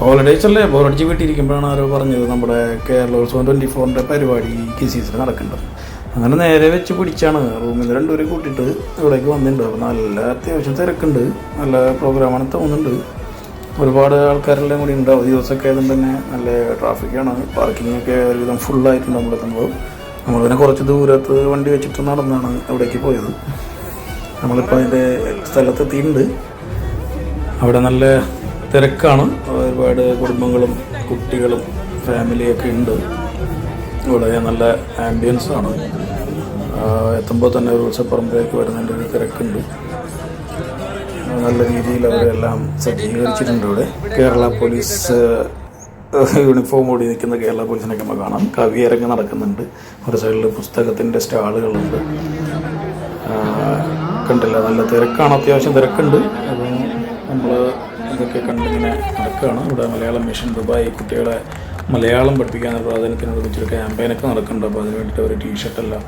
Holidays അല്ലേ, ബോറടിച്ച് വീട്ടിരിക്കുമ്പോഴാണ് ആരോ പറഞ്ഞത് നമ്മുടെ കേരളോത്സവം 24-ൻ്റെ പരിപാടി കിസീസിൽ നടക്കുന്നുണ്ട്. അങ്ങനെ നേരെ വെച്ച് പിടിച്ചാണ് റൂമിൽ നിന്ന് രണ്ടുപേരെ കൂട്ടിയിട്ട് ഇവിടേക്ക് വന്നിട്ടുണ്ട്. അപ്പോൾ നല്ല അത്യാവശ്യം തിരക്കുണ്ട്, നല്ല പ്രോഗ്രാമാണ് തോന്നുന്നുണ്ട്. ഒരുപാട് ആൾക്കാരെല്ലാം കൂടി ഉണ്ട്. അവധി ദിവസമൊക്കെ ആയതുകൊണ്ട് തന്നെ നല്ല ട്രാഫിക്കാണ്. പാർക്കിങ്ങൊക്കെ ഒരുവിധം ഫുള്ളായിട്ടുണ്ട്. നമ്മളെത്തുമ്പോൾ നമ്മളിതിനെ കുറച്ച് ദൂരത്ത് വണ്ടി വെച്ചിട്ട് നടന്നാണ് ഇവിടേക്ക് പോയത്. നമ്മളിപ്പോൾ അതിൻ്റെ സ്ഥലത്തെത്തിയിട്ടുണ്ട്. അവിടെ നല്ല തിരക്കാണ്. ഒരുപാട് കുടുംബങ്ങളും കുട്ടികളും ഫാമിലിയൊക്കെ ഉണ്ട്. ഇവിടെ നല്ല ആംബിയൻസാണ്. എത്തുമ്പോൾ തന്നെ ഒരു ഉത്സവപ്പറമ്പിലേക്ക് വരുന്നതിൻ്റെ ഒരു തിരക്കുണ്ട്. നല്ല രീതിയിൽ അവരെല്ലാം സജ്ജീകരിച്ചിട്ടുണ്ട്. ഇവിടെ കേരള പോലീസ് യൂണിഫോം ഓടി നിൽക്കുന്ന കേരള പോലീസിനൊക്കെ നമ്മൾ കാണാം. കവിയരങ്ങ് നടക്കുന്നുണ്ട്. ഒരു സൈഡിൽ പുസ്തകത്തിൻ്റെ സ്റ്റാളുകളുണ്ട്. കണ്ടില്ല, നല്ല തിരക്കാണ്, അത്യാവശ്യം തിരക്കുണ്ട്. അപ്പോൾ നമ്മൾ ഇതൊക്കെ കണ്ടിങ്ങനെ നടക്കുകയാണ്. ഇവിടെ മലയാളം മിഷൻ ദുബായ് കുട്ടികളെ മലയാളം പഠിപ്പിക്കാൻ പ്രാധാന്യത്തിനോട് വെച്ചൊരു ക്യാമ്പയിനൊക്കെ നടക്കുന്നുണ്ട്. അപ്പോൾ അതിന് വേണ്ടിയിട്ട് ഒരു ടീഷർട്ടെല്ലാം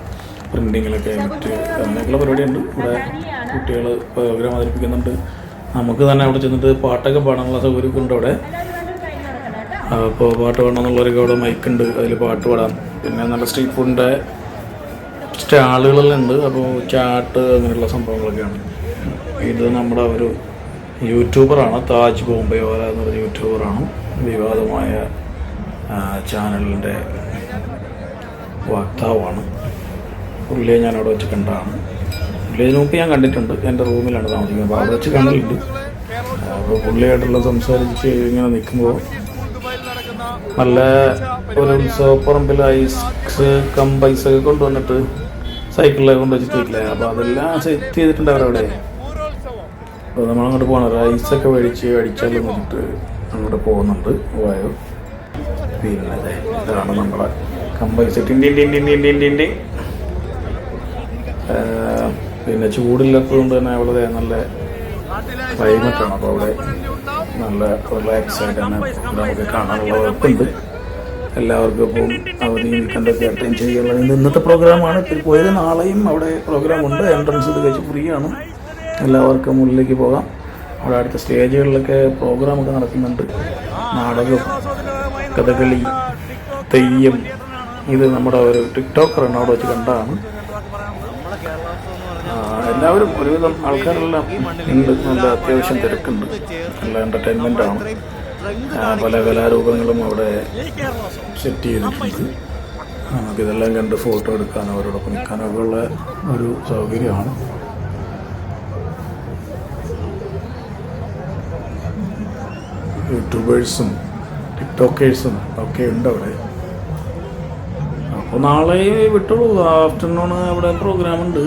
പ്രിൻറ്റിങ്ങിലൊക്കെ വിറ്റ് അങ്ങനെയൊക്കെയുള്ള പരിപാടിയുണ്ട്. ഇവിടെ കുട്ടികൾ പ്രോഗ്രാം അവതരിപ്പിക്കുന്നുണ്ട്. നമുക്ക് തന്നെ അവിടെ ചെന്നിട്ട് പാട്ടൊക്കെ പാടാനുള്ള സൗകര്യമൊക്കെ ഉണ്ട് അവിടെ. അപ്പോൾ പാട്ട് പാടണമെന്നുള്ളവരൊക്കെ അവിടെ മൈക്കുണ്ട്, അതിൽ പാട്ട് പാടാം. പിന്നെ നല്ല സ്ട്രീറ്റ് ഫുഡിൻ്റെ സ്റ്റാളുകളെല്ലാം ഉണ്ട്. അപ്പോൾ ചാട്ട് അങ്ങനെയുള്ള സംഭവങ്ങളൊക്കെയാണ്. ഇത് നമ്മുടെ ഒരു യൂട്യൂബറാണ്, താജ് ബോംബെ വാല എന്ന് പറഞ്ഞ യൂട്യൂബറാണ്. വിവാദമായ ചാനലിൻ്റെ വക്താവാണ്. പുള്ളിയെ ഞാൻ അവിടെ വെച്ച് കണ്ടതാണ്. പുള്ളിയെ മുമ്പ് ഞാൻ കണ്ടിട്ടുണ്ട്. എൻ്റെ റൂമിലാണ് താമസിക്കുന്നത്. അപ്പോൾ അവിടെ വെച്ച് കണ്ടിട്ടുണ്ട്. അപ്പോൾ പുള്ളിയായിട്ടുള്ള സംസാരിച്ച് ഇങ്ങനെ നിൽക്കുമ്പോൾ നല്ല ഒരു ഉത്സവപ്പറമ്പിൽ ഐസ് പൈസയൊക്കെ കൊണ്ടുവന്നിട്ട് സൈക്കിളിലൊക്കെ കൊണ്ടുവച്ചിട്ടില്ലേ. അപ്പോൾ അതെല്ലാം സെറ്റ് ചെയ്തിട്ടുണ്ട് അവരവിടെ. അപ്പോൾ നമ്മളങ്ങോട്ട് പോകണം. റൈസൊക്കെ മേടിച്ച് അടിച്ചാലും നോക്കിയിട്ട് അങ്ങോട്ട് പോകുന്നുണ്ട്. വായോ, പിന്നെ ഇതാണ് നമ്മളെ കമ്പൈസ് ടിൻ്റെ. പിന്നെ ചൂടില്ലാത്തതുകൊണ്ട് തന്നെ അവിടെ നല്ല ക്ലൈമറ്റാണ്. അപ്പോൾ അവിടെ നല്ല റിലാക്സ് ആയിട്ട് തന്നെ നമുക്ക് കാണാനുള്ള ഉറപ്പുണ്ട്. എല്ലാവർക്കും ഇപ്പം അവധി വീക്കെൻഡൊക്കെ അറ്റൻഡ് ചെയ്യാനുള്ള ഇന്നത്തെ പ്രോഗ്രാമാണ്. ഇപ്പോൾ പോയത് നാളെയും അവിടെ പ്രോഗ്രാമുണ്ട്. എൻട്രൻസ് ഇത് കഴിച്ച് ഫ്രീ ആണ്. എല്ലാവർക്കും ഉള്ളിലേക്ക് പോകാം. അവിടെ അടുത്ത സ്റ്റേജുകളിലൊക്കെ പ്രോഗ്രാമൊക്കെ നടക്കുന്നുണ്ട്. നാടകം, കഥകളി, തെയ്യം. ഇത് നമ്മുടെ ഒരു ടിക്ടോക്കറാണ് അവിടെ വെച്ച് കണ്ടതാണ്. എല്ലാവരും ഒരുവിധം ആൾക്കാരെല്ലാം ഉണ്ട്. നല്ല അത്യാവശ്യം തിരക്കുണ്ട്. നല്ല എൻ്റർടൈൻമെൻ്റാണ്. പല കലാരൂപങ്ങളും അവിടെ സെറ്റ് ചെയ്തിട്ടുണ്ട്. നമുക്കിതെല്ലാം കണ്ട് ഫോട്ടോ എടുക്കാനോ അവരോടൊപ്പം നിൽക്കാനൊക്കെ ഉള്ള ഒരു സൗകര്യമാണ്. യൂട്യൂബേഴ്സും ടിക്ടോക്കേഴ്സും ഒക്കെ ഉണ്ട് അവിടെ. അപ്പോൾ നാളെ വിട്ടോളൂ. ആഫ്റ്റർനൂൺ അവിടെ പ്രോഗ്രാമുണ്ട്.